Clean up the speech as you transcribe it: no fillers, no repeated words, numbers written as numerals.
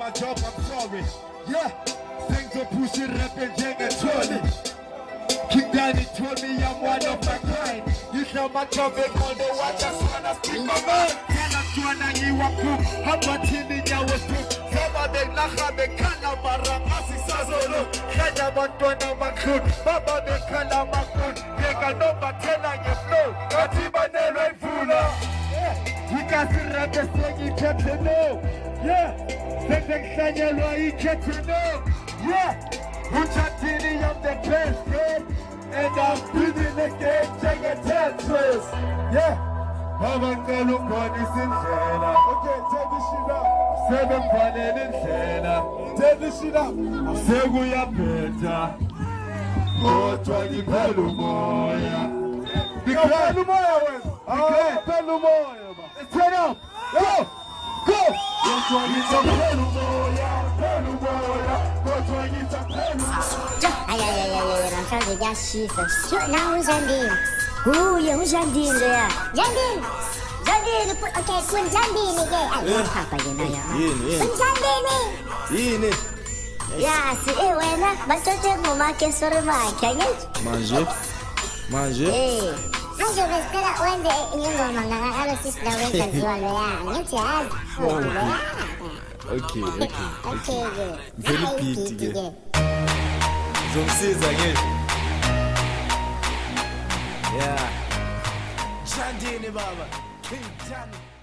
my job, I'm sorry. Yeah, things are pushing rap and gang and trolley. King Danny told me I'm one of a kind. You know my job and all the watch us wanna speak my mind. Can I join a new one? How much in the hour too? Sama de Naha de Kanamara, Masi Sazolo, Kanamatona Makun, Baba de Kanamakun, Neganova Tena, you flow, Katibane Fula. You got to rap the thing you get to know. Yeah, the next time you get to know. Yeah, Uchatini, I'm the best, kid. And I'm breathing the game, take a chance. Yeah, Mama Kalumani Sinjana. Okay, take this shit up. Seven Panen in Sena. Take this shit up. Seguya Peta. Oh, 20 Pelumoya. Pelumoya, Pelumoya. Let's turn up. Go! Go! Ramsar gel şifa. Now Jandin. Yung Jandin ya. Jandin. Jandin. Okay, kun Jandin ni gay. Ay, papa yun na yan. Kun Jandin ni. Yine. Ya, si Ewena. Bastante mo makin kaya. Manger. Anjo, espera, Wendy, yung mga nangaalasis na Wendy sa yan. Yung siyas. Okay. Okay, good. Very pity. Zomsiza ngisho. Yeah. Jandini baba. King Jandini.